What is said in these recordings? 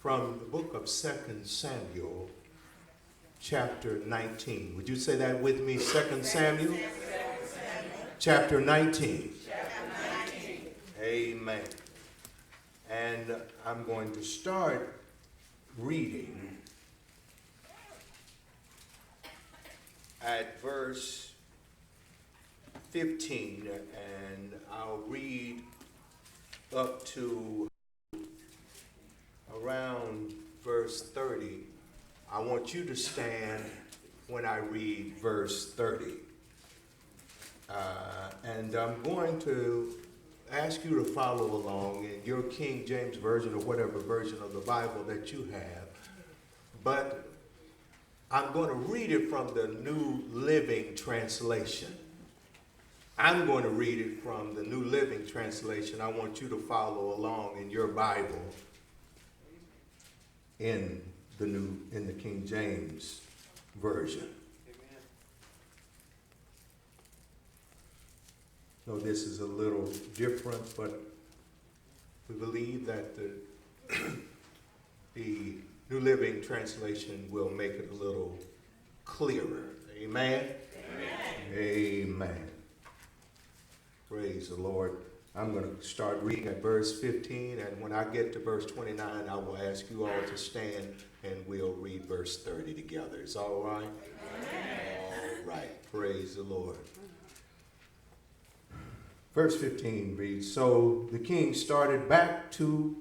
from the book of 2 Samuel, chapter 19. Would you say that with me? 2 Samuel, chapter 19. Amen. And I'm going to start reading at verse 15, and I'll read up to around verse 30. I want you to stand when I read verse 30. And I'm going to ask you to follow along in your King James Version or whatever version of the Bible that you have. But I'm going to read it from the New Living Translation. I'm going to read it from the New Living Translation. I want you to follow along in your Bible in the King James Version. No, this is a little different, but we believe that the New Living Translation will make it a little clearer. Amen? Amen. Amen. Praise the Lord. I'm going to start reading at verse 15, and when I get to verse 29, I will ask you all to stand, and we'll read verse 30 together. Is all right? Amen. All right. Praise the Lord. Verse 15 reads, "So the king started back to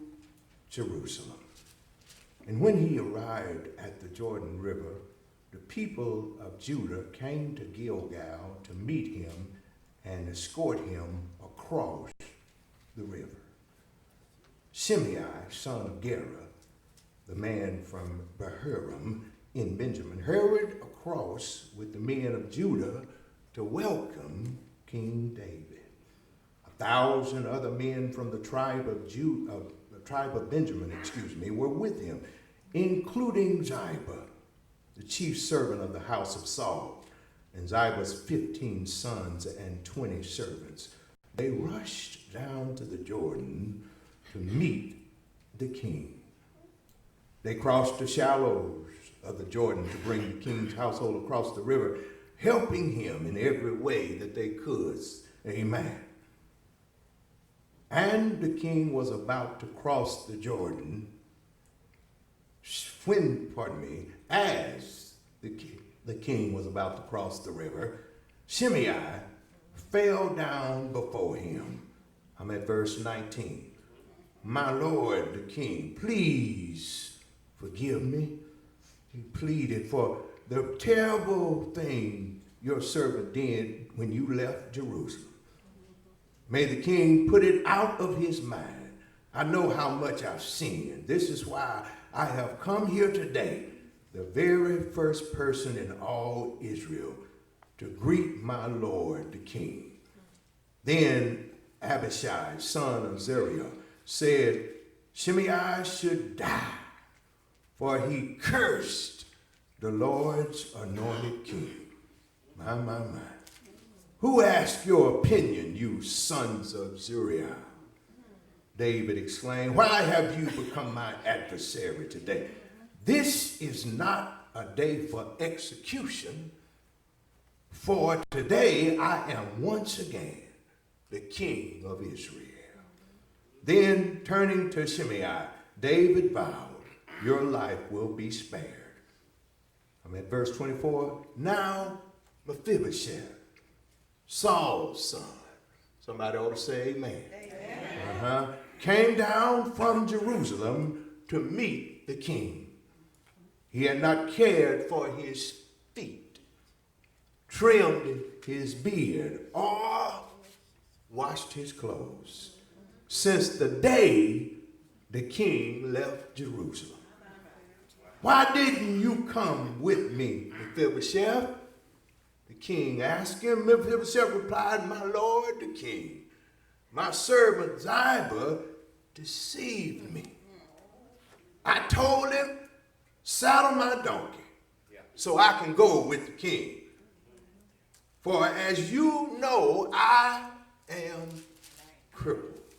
Jerusalem. And when he arrived at the Jordan River, the people of Judah came to Gilgal to meet him and escort him across the river. Shimei, son of Gera, the man from Bahurim in Benjamin, hurried across with the men of Judah to welcome King David. 1,000 other men from the tribe of Benjamin, were with him, including Ziba, the chief servant of the house of Saul, and Ziba's 15 sons and 20 servants. They rushed down to the Jordan to meet the king. They crossed the shallows of the Jordan to bring the king's household across the river, helping him in every way that they could. Amen. And the king was about to cross the Jordan as the king was about to cross the river, Shimei fell down before him. I'm at verse 19. "My lord, the king, please forgive me." He pleaded for the terrible thing your servant did when you left Jerusalem. May the king put it out of his mind. I know how much I've sinned. This is why I have come here today, the very first person in all Israel to greet my lord, the king. Then Abishai, son of Zeruiah, said, "Shimei should die, for he cursed the Lord's anointed king." My. "Who asked your opinion, you sons of Zeruiah?" David exclaimed, "Why have you become my adversary today? This is not a day for execution, for today I am once again the king of Israel." Then turning to Shimei, David vowed, "Your life will be spared." I'm at verse 24. "Now Mephibosheth, Saul's son," somebody ought to say amen, "came down from Jerusalem to meet the king. He had not cared for his feet, trimmed his beard, or washed his clothes since the day the king left Jerusalem. Why didn't you come with me, Mephibosheth?" The king asked him. Mephibosheth replied, "My lord, the king, my servant Ziba deceived me. I told him, saddle my donkey so I can go with the king. For as you know, I am crippled."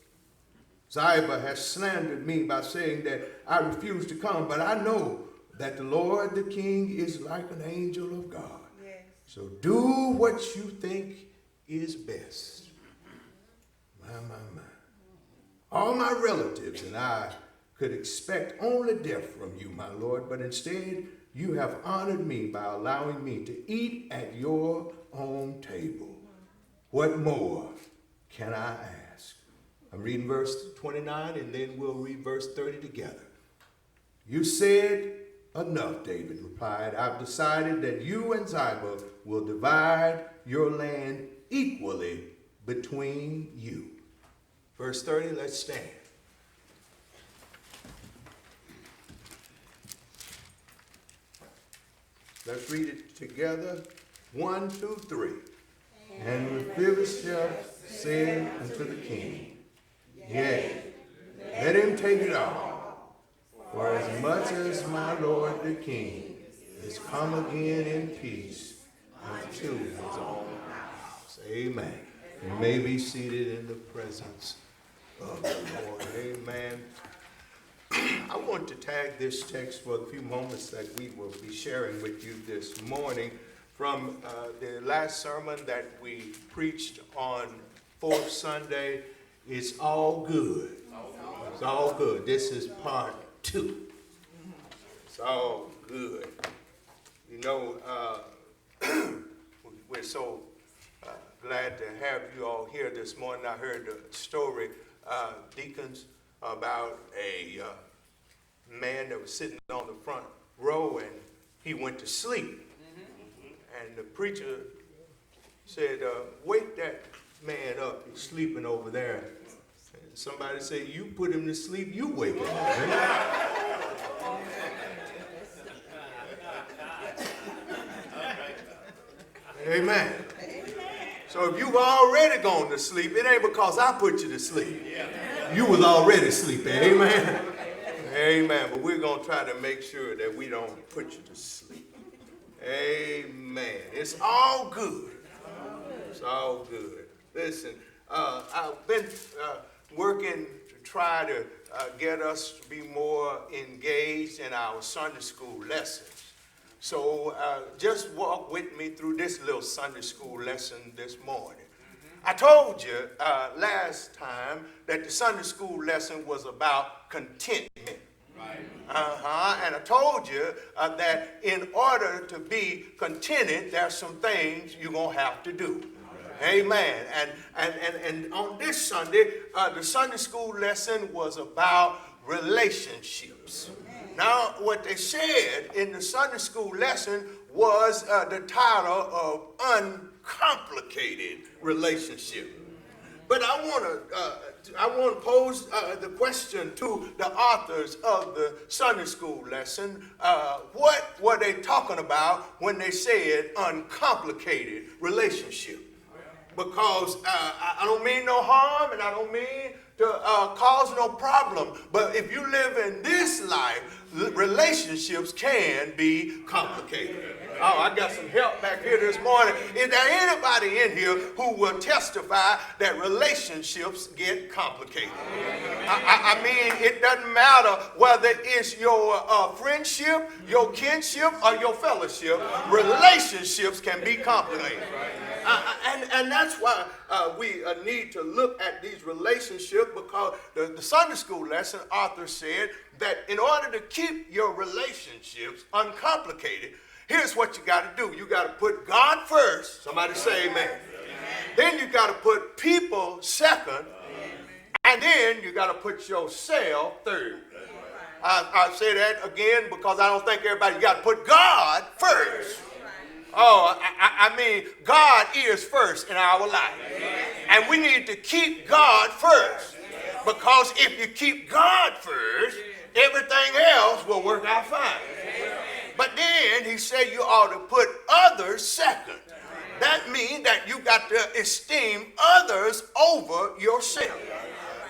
Ziba has slandered me by saying that I refuse to come, but I know that the Lord, the King, is like an angel of God. Yes. So do what you think is best. My. All my relatives and I could expect only death from you, my Lord, but instead you have honored me by allowing me to eat at your own table. What more can I ask? I'm reading verse 29, and then we'll read verse 30 together. You said enough, David replied. I've decided that you and Ziba will divide your land equally between you. Verse 30, let's stand. Let's read it together. 1, 2, 3. And Mephibosheth said unto the king, Yea, let him take it all, for as much as my lord the king is come again in peace unto his own house. Amen. You may be seated in the presence of the Lord. Amen. I want to tag this text for a few moments that we will be sharing with you this morning from the last sermon that we preached on fourth Sunday. It's all good. It's all good. This is part 2. It's all good. You know, we're so glad to have you all here this morning. I heard the story, deacons, about a man that was sitting on the front row and he went to sleep. And the preacher said, wake that man up, he's sleeping over there. And somebody said, you put him to sleep, you wake him up. Amen. So if you've already gone to sleep, it ain't because I put you to sleep. You was already sleeping. Amen. Amen. But we're going to try to make sure that we don't put you to sleep. Amen. It's all good. It's all good. Listen, I've been working to try to get us to be more engaged in our Sunday school lessons. So just walk with me through this little Sunday school lesson this morning. I told you last time that the Sunday school lesson was about contentment. And I told you that in order to be contented, there's some things you're going to have to do. Amen. And on this Sunday, the Sunday school lesson was about relationships. Now, what they said in the Sunday school lesson was the title of Uncomplicated Relationship. But I want to pose the question to the authors of the Sunday school lesson. What were they talking about when they said uncomplicated relationship? Because I don't mean no harm and I don't mean to cause no problem. But if you live in this life, relationships can be complicated. Oh, I got some help back here this morning. Is there anybody in here who will testify that relationships get complicated? I mean, it doesn't matter whether it's your friendship, your kinship, or your fellowship. Relationships can be complicated. And that's why we need to look at these relationships, because the Sunday school lesson author said that in order to keep your relationships uncomplicated, here's what you got to do. You got to put God first. Somebody say amen. Then you got to put people second. And then you got to put yourself third. I say that again because I don't think everybody, you got to put God first. Oh, I mean, God is first in our life. And we need to keep God first. Because if you keep God first, everything else will work out fine. But then he said you ought to put others second. That means that you got to esteem others over yourself.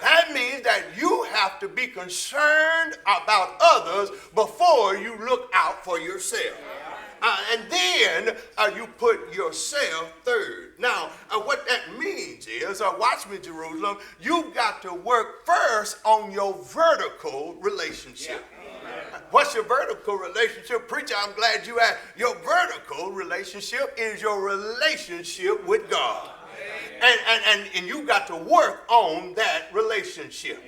That means that you have to be concerned about others before you look out for yourself. And then you put yourself third. Now, what that means is, watch me, Jerusalem, you've got to work first on your vertical relationship. What's your vertical relationship? Preacher, I'm glad you asked. Your vertical relationship is your relationship with God. And you got to work on that relationship.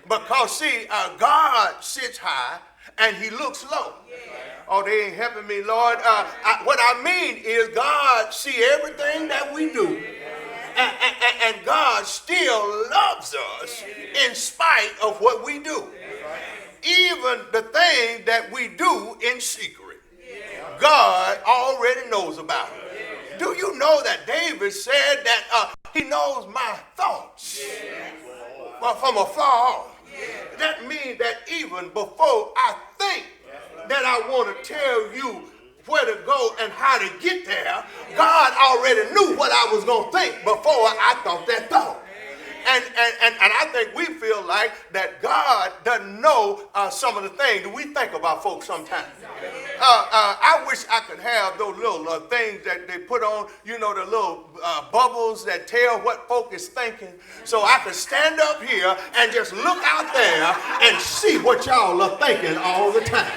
Because, see, God sits high and he looks low. Oh, they ain't helping me, Lord. What I mean is God see everything that we do. And God still loves us in spite of what we do. Even the thing that we do in secret, God already knows about it. Do you know that David said that he knows my thoughts from afar off? That means that even before I think that I want to tell you where to go and how to get there, God already knew what I was going to think before I thought that thought. And I think we feel like that God doesn't know some of the things that we think about folks sometimes. I wish I could have those little things that they put on, you know, the little bubbles that tell what folk is thinking. So I could stand up here and just look out there and see what y'all are thinking all the time.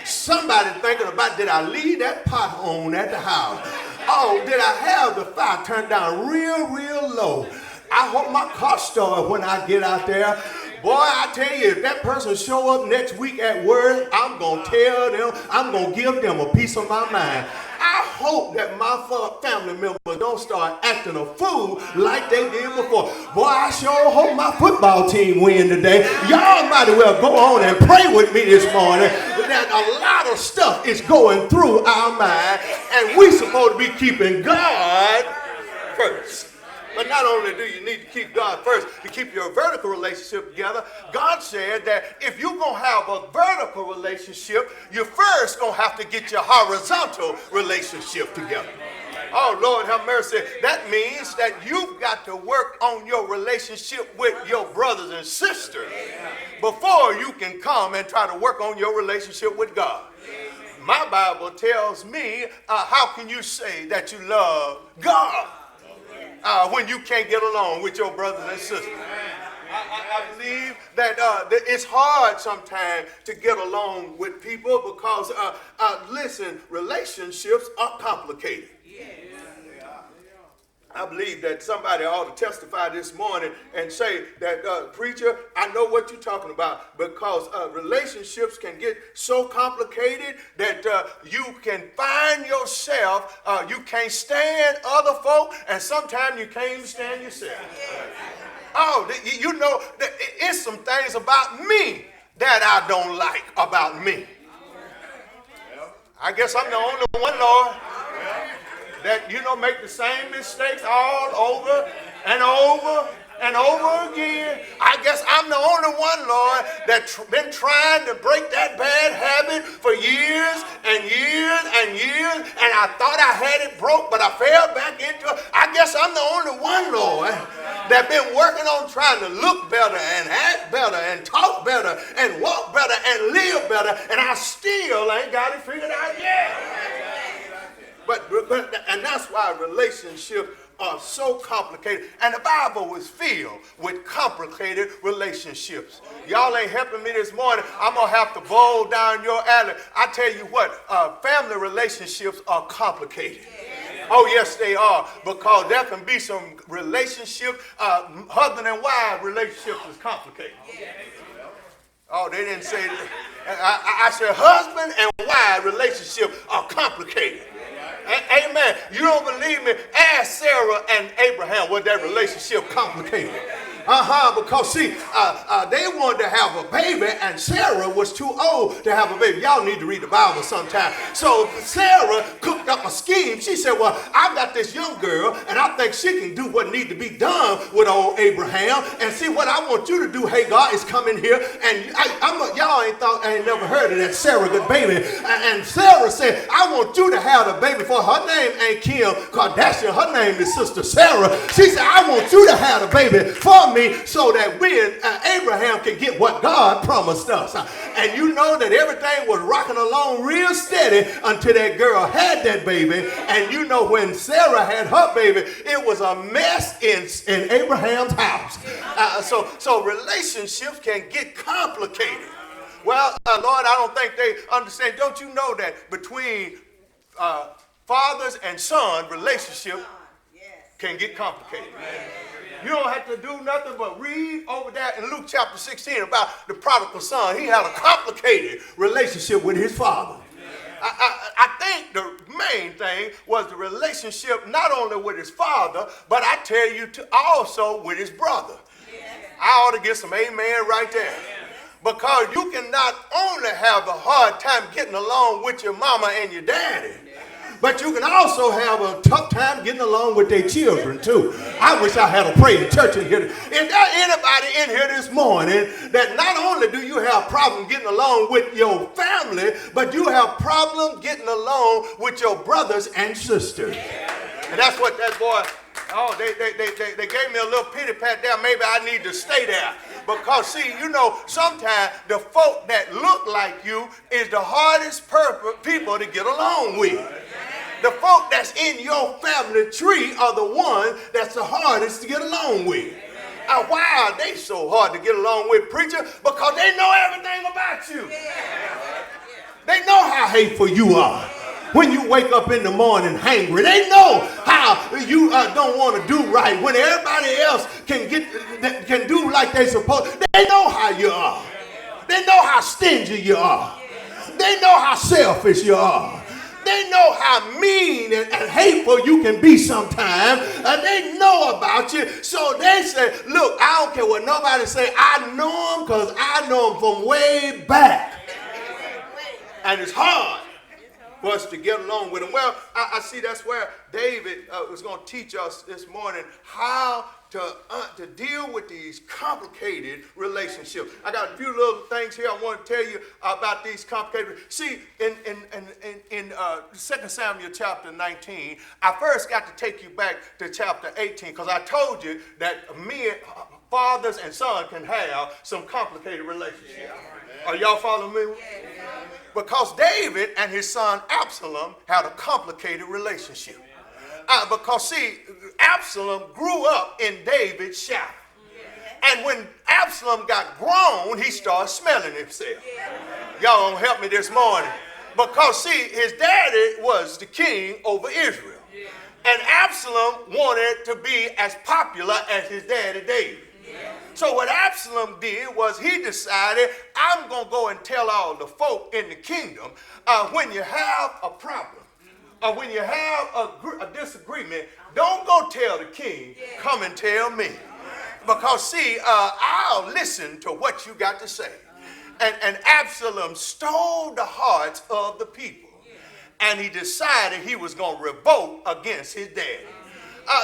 Somebody thinking about, did I leave that pot on at the house? Oh, did I have the fire turned down real low? I hope my car starts when I get out there. Boy, I tell you, if that person show up next week at work, I'm going to tell them, I'm going to give them a piece of my mind. I hope that my family members don't start acting a fool like they did before. Boy, I sure hope my football team win today. Y'all might as well go on and pray with me this morning. That a lot of stuff is going through our mind, and we supposed to be keeping God first. But not only do you need to keep God first, to keep your vertical relationship together, God said that if you're going to have a vertical relationship, you're first going to have to get your horizontal relationship together. Oh, Lord have mercy. That means that you've got to work on your relationship with your brothers and sisters before you can come and try to work on your relationship with God. My Bible tells me, how can you say that you love God when you can't get along with your brothers and sisters? I believe that it's hard sometimes to get along with people because, listen, relationships are complicated. I believe that somebody ought to testify this morning and say that, preacher, I know what you're talking about, because relationships can get so complicated that you can find yourself, you can't stand other folk, and sometimes you can't even stand yourself. Oh, you know, it's some things about me that I don't like about me. I guess I'm the only one, Lord, that, you know, make the same mistakes all over and over and over again. I guess I'm the only one, Lord, that's been trying to break that bad habit for years and years and years, and I thought I had it broke, but I fell back into it. I guess I'm the only one, Lord, that been working on trying to look better and act better and talk better and walk better and live better, and I still ain't got it figured out yet. And that's why relationships are so complicated. And the Bible was filled with complicated relationships. Y'all ain't helping me this morning. I'm going to have to bowl down your alley. I tell you what, family relationships are complicated. Oh, yes, they are. Because there can be some relationships, husband and wife relationships is complicated. Oh, they didn't say that. I said husband and wife relationships are complicated. Amen. You don't believe me? Ask Sarah and Abraham was that relationship complicated. Because see, they wanted to have a baby, and Sarah was too old to have a baby. Y'all need to read the Bible sometime. So Sarah cooked worked up a scheme. She said, well, I've got this young girl, and I think she can do what needs to be done with old Abraham. And see, what I want you to do, Hagar, is come in here, and y'all ain't never heard of that surrogate baby. And Sarah said, I want you to have the baby, for her name ain't Kim Kardashian. Her name is Sister Sarah. She said, I want you to have the baby for me so that when Abraham can get what God promised us. And you know that everything was rocking along real steady until that girl had that baby. And you know when Sarah had her baby, it was a mess in Abraham's house. So relationships can get complicated. Well, Lord, I don't think they understand. Don't you know that between fathers and son, relationship can get complicated? You don't have to do nothing but read over there in Luke chapter 16 about the prodigal son. He had a complicated relationship with his father. I think the main thing was the relationship not only with his father, but I tell you also with his brother. I ought to get some amen right there. Because you can not only have a hard time getting along with your mama and your daddy, but you can also have a tough time getting along with their children too. I wish I had a praying church in here. Is there anybody in here this morning that not only do you have problems getting along with your family, but you have problems getting along with your brothers and sisters? And that's what that boy, they gave me a little pity pat there. Maybe I need to stay there. Because see, you know, sometimes the folk that look like you is the hardest people to get along with. The folk that's in your family tree are the ones that's the hardest to get along with. Why are they so hard to get along with, preacher? Because they know everything about you. They know how hateful you are. When you wake up in the morning hangry, they know how you don't want to do right. When everybody else can do like they supposed, they know how you are. They know how stingy you are. They know how selfish you are. They know how mean and hateful you can be sometimes. They know about you. So they say, look, I don't care what nobody say. I know them because I know them from way back. And it's hard for us to get along with them. Well, I see that's where David was going to teach us this morning how to deal with these complicated relationships. I got a few little things here I want to tell you about these complicated. See, in 2 Samuel chapter 19, I first got to take you back to chapter 18 because I told you that fathers and sons can have some complicated relationships. Are y'all following me? Because David and his son Absalom had a complicated relationship. Because see, Absalom grew up in David's shadow. And when Absalom got grown, he started smelling himself. Y'all gonna help me this morning. Because see, his daddy was the king over Israel. And Absalom wanted to be as popular as his daddy David. So what Absalom did was he decided, I'm going to go and tell all the folk in the kingdom, when you have a problem, or when you have a disagreement, don't go tell the king, come and tell me. Because see, I'll listen to what you got to say. And Absalom stole the hearts of the people. And he decided he was going to revolt against his daddy.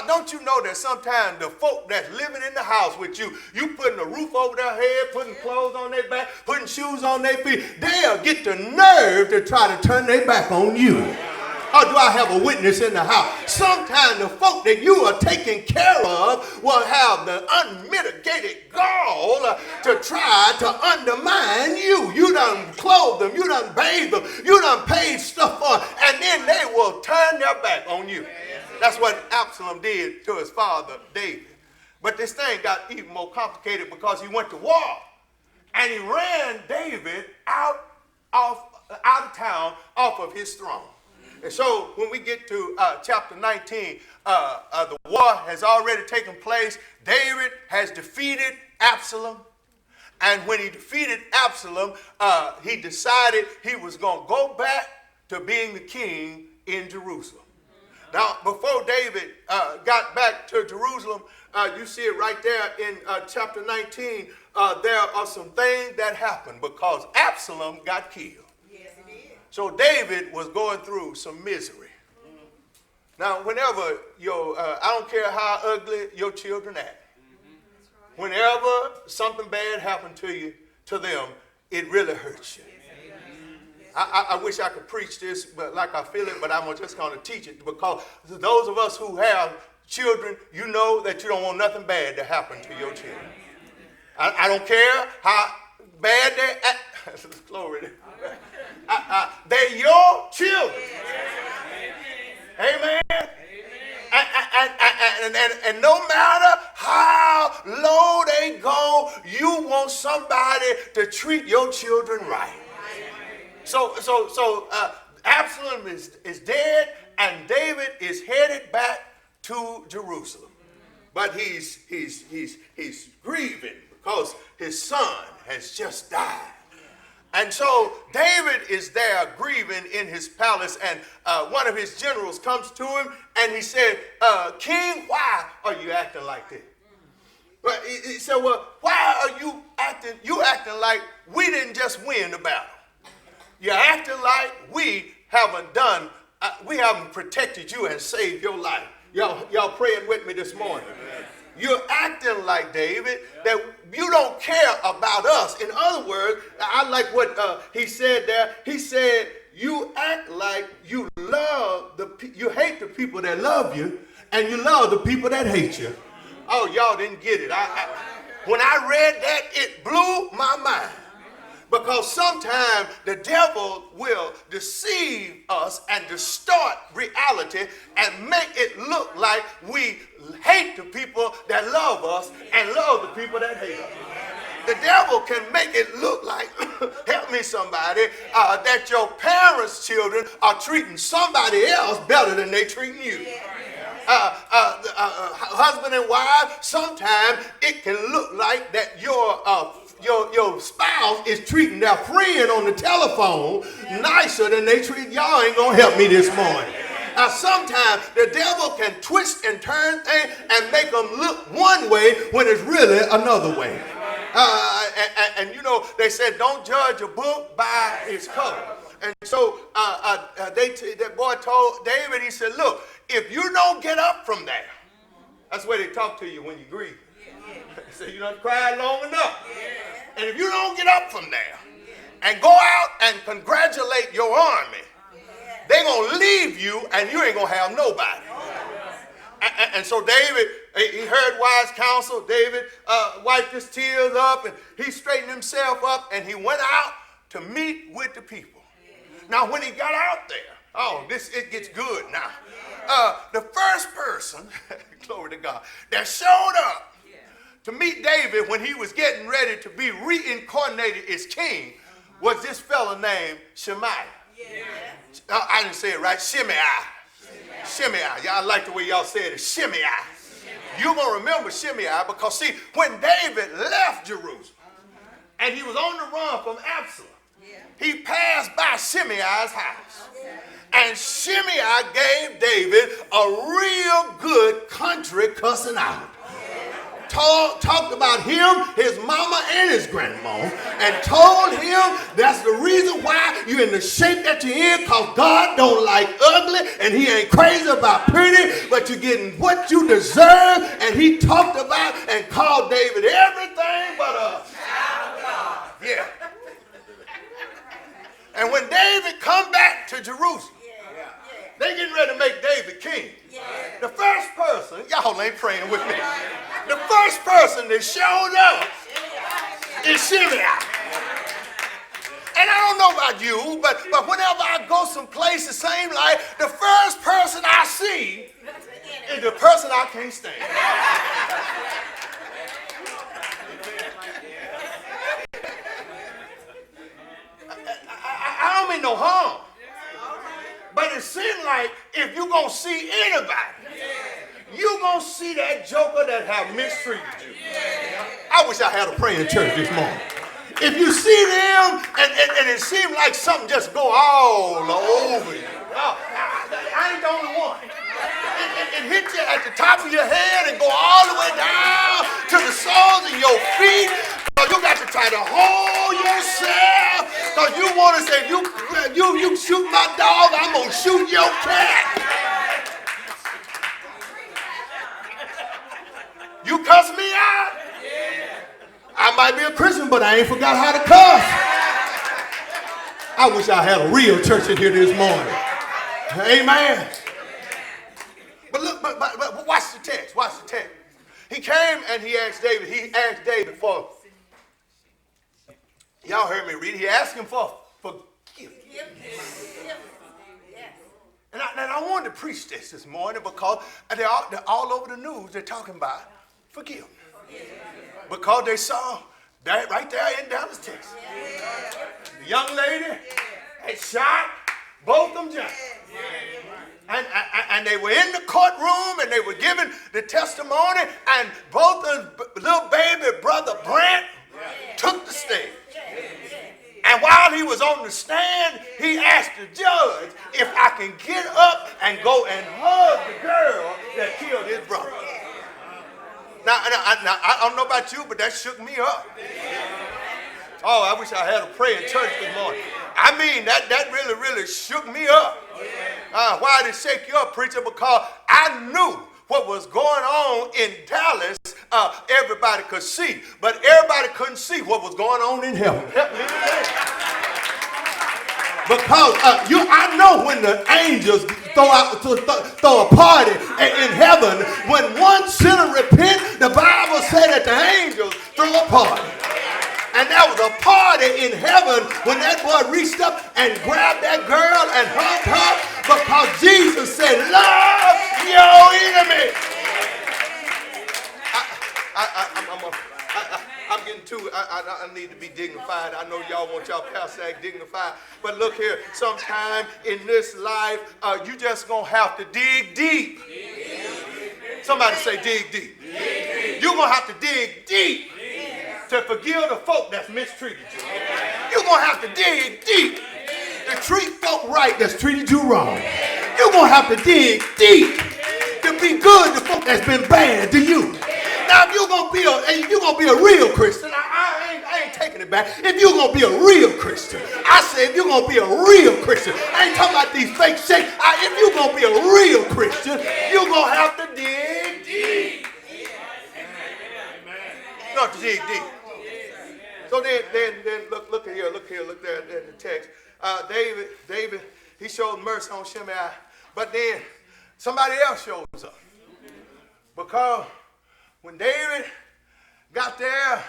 Don't you know that sometimes the folk that's living in the house with you, you putting a roof over their head, putting clothes on their back, putting shoes on their feet, they'll get the nerve to try to turn their back on you. Or do I have a witness in the house? Sometimes the folk that you are taking care of will have the unmitigated gall to try to undermine you. You done clothed them, you done bathed them, you done paid stuff for them, and then they will turn their back on you. That's what Absalom did to his father, David. But this thing got even more complicated because he went to war. And he ran David out of town, off of his throne. And so when we get to chapter 19, the war has already taken place. David has defeated Absalom. And when he defeated Absalom, he decided he was going to go back to being the king in Jerusalem. Now, before David got back to Jerusalem, you see it right there in chapter 19, there are some things that happened because Absalom got killed. Yes, he did. So David was going through some misery. Now, whenever I don't care how ugly your children act, whenever something bad happened to them, it really hurts you. I wish I could preach this, but like I feel it, but I'm just going to teach it, because those of us who have children, you know that you don't want nothing bad to happen to your children. I don't care how bad they act. Glory. They're your children. Amen. And no matter how low they go, you want somebody to treat your children right. So Absalom is dead, and David is headed back to Jerusalem. But he's grieving because his son has just died. And so David is there grieving in his palace, and one of his generals comes to him and he said, King, why are you acting like this? But he said, well, why are you acting like we didn't just win the battle? You're acting like we haven't protected you and saved your life. Y'all praying with me this morning. You're acting like, David, that you don't care about us. In other words, I like what he said there. He said, you act like you you hate the people that love you, and you love the people that hate you. Oh, y'all didn't get it. When I read that, it blew my mind. Because sometimes the devil will deceive us and distort reality and make it look like we hate the people that love us and love the people that hate us. The devil can make it look like, help me somebody, that your parents' children are treating somebody else better than they treating you. Husband and wife, sometimes it can look like that your spouse is treating their friend on the telephone nicer than they treat y'all. Ain't gonna help me this morning. Sometimes the devil can twist and turn things and make them look one way when it's really another way. And you know, they said don't judge a book by its cover. And so that boy told David, he said, look, if you don't get up from there, that's the way they talk to you when you grieve. They say you done cried long enough. And if you don't get up from there and go out and congratulate your army, they're going to leave you and you ain't going to have nobody. And so David, he heard wise counsel. David wiped his tears up and he straightened himself up and he went out to meet with the people. Now, when he got out there, it gets good now. The first person, glory to God, that showed up to meet David when he was getting ready to be reincarnated as king was this fella named Shimei. I didn't say it right. Shimei. Y'all like the way y'all said it. Shimei. You're going to remember Shimei because, see, when David left Jerusalem and he was on the run from Absalom, he passed by Shimei's house. And Shimei gave David a real good country cussing out. Talked about him, his mama, and his grandma, and told him that's the reason why you're in the shape that you're in, because God don't like ugly, and he ain't crazy about pretty, but you're getting what you deserve. And he talked about and called David everything but a child of God. Yeah. And when David come back to Jerusalem, they getting ready to make David king. The first person, y'all ain't praying with me. The first person that showed up is Shimei. And I don't know about you, but whenever I go someplace, it seems like the first person I see is the person I can't stand. I don't mean no harm. But it seems like if you're going to see anybody, you're going to see that joker that have mistreated you. I wish I had a praying church this morning. If you see them and it seems like something just go all over you. I ain't the only one. It hit you at the top of your head and go all the way down to the soles of your feet. You got to try to hold yourself because you want to say, you shoot my dog, I'm going to shoot your cat. You cuss me out? I might be a Christian, but I ain't forgot how to cuss. I wish I had a real church in here this morning. Amen. But look, but watch the text. Watch the text. He came and he asked David for, y'all heard me read, he asked him for forgiveness. And I wanted to preach this morning because they're all over the news. They're talking about forgiveness. Because they saw that right there in Dallas, Texas. The young lady had shot both of them giants. And they were in the courtroom and they were giving the testimony, and both of the little baby brother Brent took the stand. And while he was on the stand, he asked the judge if I can get up and go and hug the girl that killed his brother. Now, I don't know about you, but that shook me up. Oh, I wish I had a prayer in church this morning. I mean, that really shook me up. Why did it shake you up, preacher? Because I knew what was going on in Dallas, everybody could see. But everybody couldn't see what was going on in heaven. Help me today. Because I know when the angels throw a party in heaven, when one sinner repent, the Bible said that the angels throw a party. And there was a party in heaven when that boy reached up and grabbed that girl and hugged her, because Jesus said, love your enemy. I'm getting too, I need to be dignified. I know y'all want y'all pastor act dignified. But look here, sometime in this life, you just going to have to dig deep. Somebody say dig deep. You're going to have to dig deep to forgive the folk that's mistreated you. You're going to have to dig deep to treat folk right that's treated you wrong. You're going to have to dig deep to be good to folk that's been bad to you. Now, if you're going to be a real Christian, I ain't taking it back. If you're going to be a real Christian, I say if you're going to be a real Christian, I ain't talking about these fake shakes. If you're going to be a real Christian, you're going to have to dig deep. You have to dig deep. So then look there in the text. David, he showed mercy on Shimei, but then somebody else shows up. Because when David got there,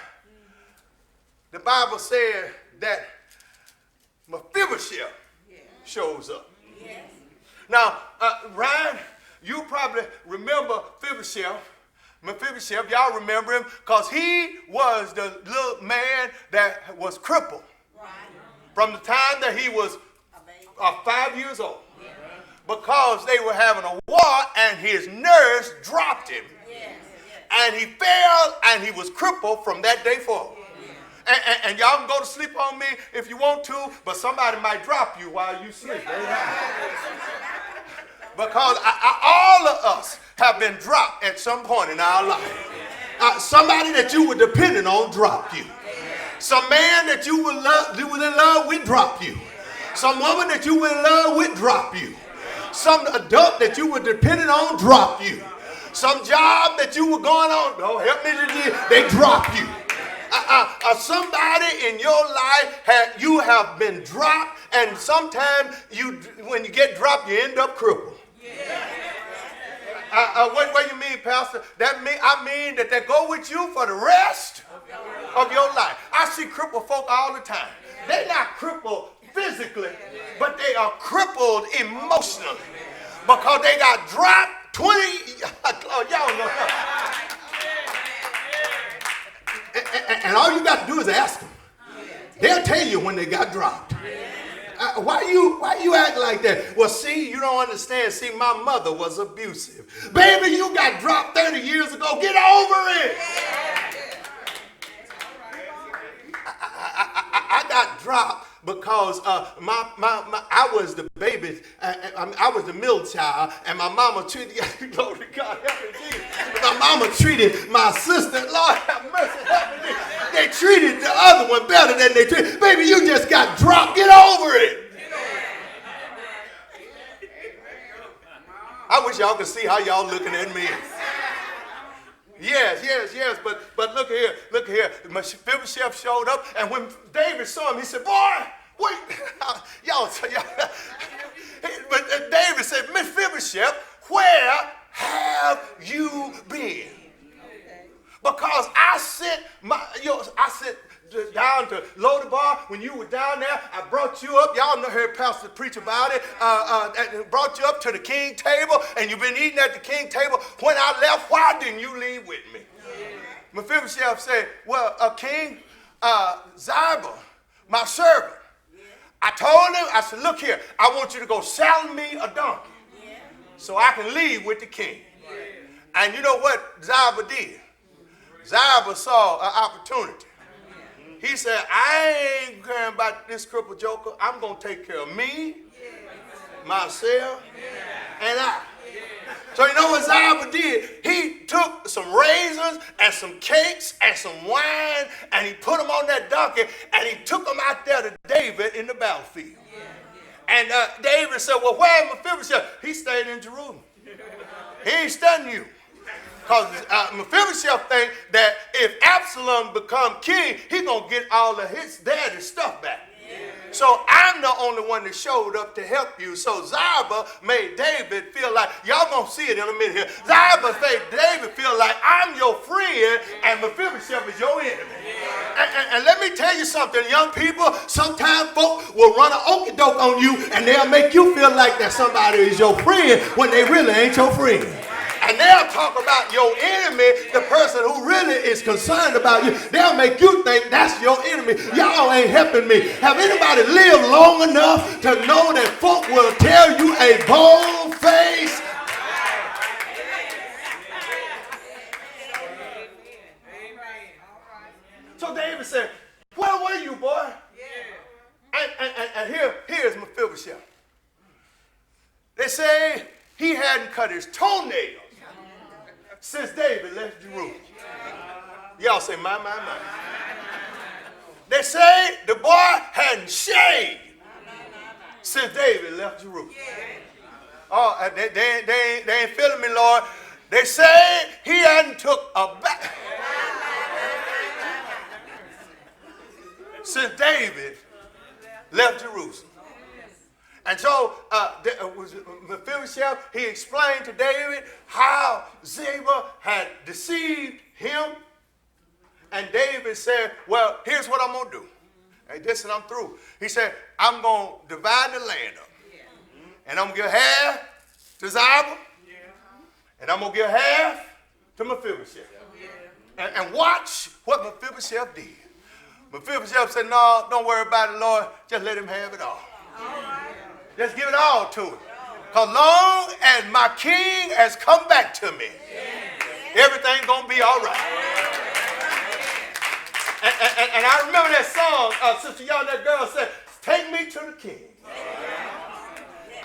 the Bible said that Mephibosheth shows up. Yes. Now, Ryan, you probably remember Mephibosheth, y'all remember him, because he was the little man that was crippled from the time that he was 5 years old. Because they were having a war and his nurse dropped him. And he fell and he was crippled from that day forward. And y'all can go to sleep on me if you want to, but somebody might drop you while you sleep. Because all of us have been dropped at some point in our life. Somebody that you were dependent on dropped you. Some man that you were in love with dropped you. Some woman that you were in love with dropped you. Some adult that you were dependent on dropped you. Some job that you were going on, no, help me today, they drop you. Somebody in your life, you have been dropped, and sometimes when you get dropped, you end up crippled. What do you mean, Pastor? I mean that they go with you for the rest of your life. I see crippled folk all the time. They're not crippled physically, but they are crippled emotionally because they got dropped 20, y'all know. And all you got to do is ask them. They'll tell you when they got dropped. Why you act like that? Well, see, you don't understand. See, my mother was abusive. Baby, you got dropped 30 years ago. Get over it. I got dropped because I was the baby, I was the middle child, and my mama treated, glory to God, help me Jesus. My mama treated my sister, Lord have mercy, help me Jesus. They treated the other one better than they treated. Baby, you just got dropped, get over it. I wish y'all could see how y'all looking at me. Yes. But look here. Mephibosheth showed up, and when David saw him, he said, "Boy, wait, y'all." But David said, "Mephibosheth, where have you been?" Because I sent down to Lodabar when you were down there. I brought you up. Y'all know, heard Pastor preach about it. Brought you up to the king table, and you've been eating at the king table. When I left, why didn't you leave with me? Mephibosheth said, "Well, King, Ziba, my servant, I told him, I said, look here, I want you to go sell me a donkey so I can leave with the king." And you know what Ziba did? Ziba saw an opportunity. He said, "I ain't caring about this crippled joker. I'm going to take care of me, myself, and I." So you know what Ziba did? He took some raisins and some cakes and some wine, and he put them on that donkey, and he took them out there to David in the battlefield. And David said, "Well, where's Mephibosheth?" He stayed in Jerusalem. He ain't studying you. Because Mephibosheth think that if Absalom become king, he going to get all of his daddy's stuff back. So I'm the only one that showed up to help you. So Ziba made David feel like, y'all going to see it in a minute here. Ziba made David feel like I'm your friend and Mephibosheth is your enemy. And let me tell you something, young people, sometimes folk will run an okie doke on you and they'll make you feel like that somebody is your friend when they really ain't your friend. And they'll talk about your enemy, the person who really is concerned about you. They'll make you think that's your enemy. Y'all ain't helping me. Have anybody lived long enough to know that folk will tell you a bold face? So David said, "Where were you, boy?" And here's Mephibosheth. They say he hadn't cut his toenails since David left Jerusalem. Y'all say, my. They say the boy hadn't shaved since David left Jerusalem. Oh, they ain't feeling me, Lord. They say he hadn't took a bath since David left Jerusalem. And so Mephibosheth, he explained to David how Ziba had deceived him. And David said, "Well, here's what I'm going to do. Hey, this and I'm through." He said, "I'm going to divide the land up. And I'm going to give half to Ziba. And I'm going to give half to Mephibosheth. And watch what Mephibosheth did." Mephibosheth said, "No, don't worry about it, Lord. Just let him have it all. Just give it all to him. Because long as my king has come back to me, everything's going to be all right." And I remember that song, Sister Young, that girl said, "Take me to the king."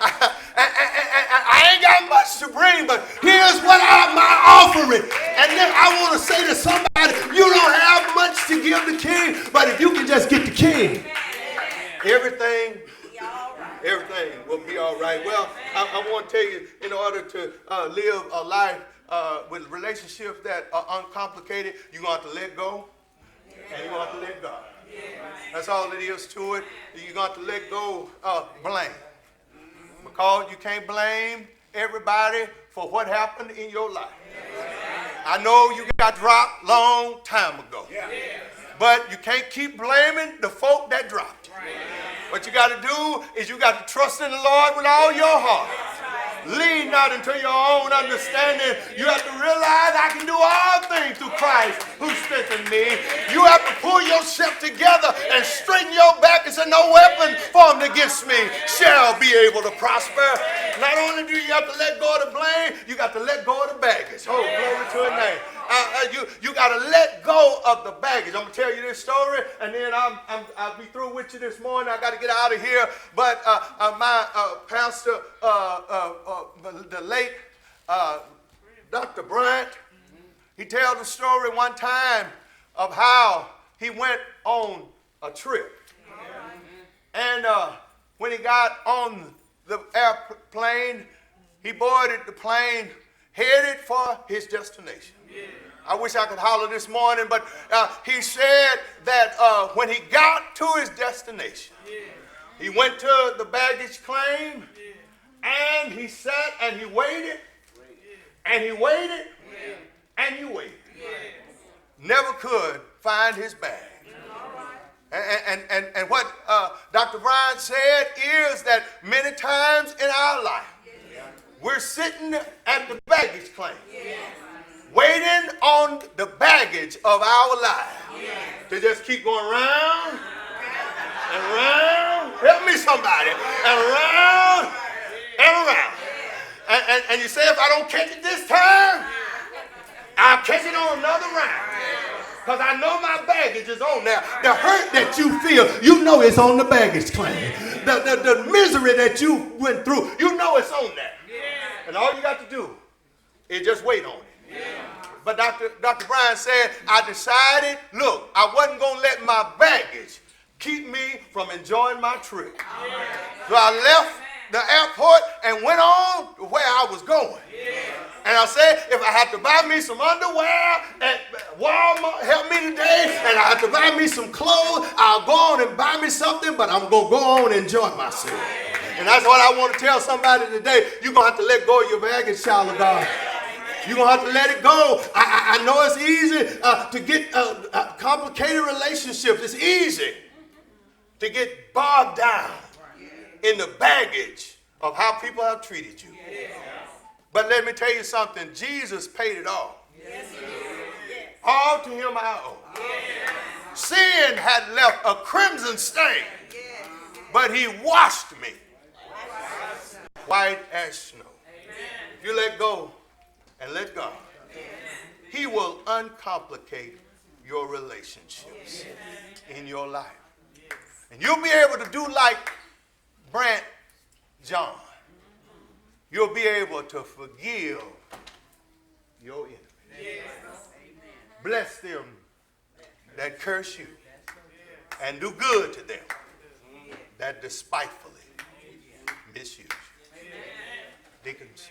I ain't got much to bring, but here's what my offering. And then I want to say to somebody, you don't have much to give the king, but if you can just get the king, everything will be all right. Well, I want to tell you, in order to live a life with relationships that are uncomplicated, you're going to have to let go, and you're going to have to let God. That's all it is to it. You're going to have to let go of blame. Because you can't blame everybody for what happened in your life. I know you got dropped long time ago. But you can't keep blaming the folk that dropped you. What you got to do is you got to trust in the Lord with all your heart. Lean not into your own understanding. You have to realize I can do all things through Christ who strengthens me. You have to pull yourself together and straighten your back and say, no weapon formed against me shall be able to prosper. Not only do you have to let go of the blame, you got to let go of the baggage. Oh, glory to his name. You got to let go of the baggage. I'm going to tell you this story, and then I'll be through with you this morning. I got to get out of here. But my pastor, the late Dr. Bryant, he tells the story one time of how he went on a trip. And when he got on the airplane, he boarded the plane, headed for his destination. I wish I could holler this morning, but he said that when he got to his destination, he went to the baggage claim, and he sat and he waited, and he waited, and he waited. Never could find his bag. And what Dr. Brian said is that many times in our life, we're sitting at the baggage claim, waiting on the baggage of our lives to just keep going round and round. Help me somebody. And round and around. And you say, if I don't catch it this time, I'll catch it on another round. Because I know my baggage is on there. The hurt that you feel, you know it's on the baggage claim. The misery that you went through, you know it's on there. And all you got to do is just wait on it. But Dr. Brian said, I decided, look, I wasn't going to let my baggage keep me from enjoying my trip. So I left the airport and went on to where I was going. And I said, if I have to buy me some underwear at Walmart, help me today, and I have to buy me some clothes, I'll go on and buy me something, but I'm going to go on and enjoy myself. And that's what I want to tell somebody today. You're going to have to let go of your baggage, child of God. You're going to have to let it go. I know it's easy to get complicated relationships. It's easy to get bogged down in the baggage of how people have treated you. But let me tell you something. Jesus paid it all. All to him I owe. Sin had left a crimson stain, but he washed me white as snow. If you let go and let God, he will uncomplicate your relationships in your life. And you'll be able to do like Brant John. You'll be able to forgive your enemies. Bless them that curse you, and do good to them that despitefully misuse you. Deacons.